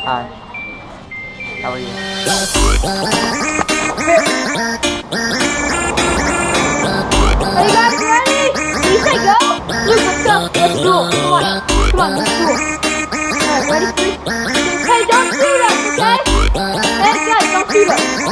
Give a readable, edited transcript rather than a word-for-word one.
Hi. How are you? Are you guys ready? You say go? Luke, let's go. Let's do it. Come on. Come on, let's do it. Alright, ready? Three. Hey, don't shoot us, okay? Hey, guys, don't shoot us.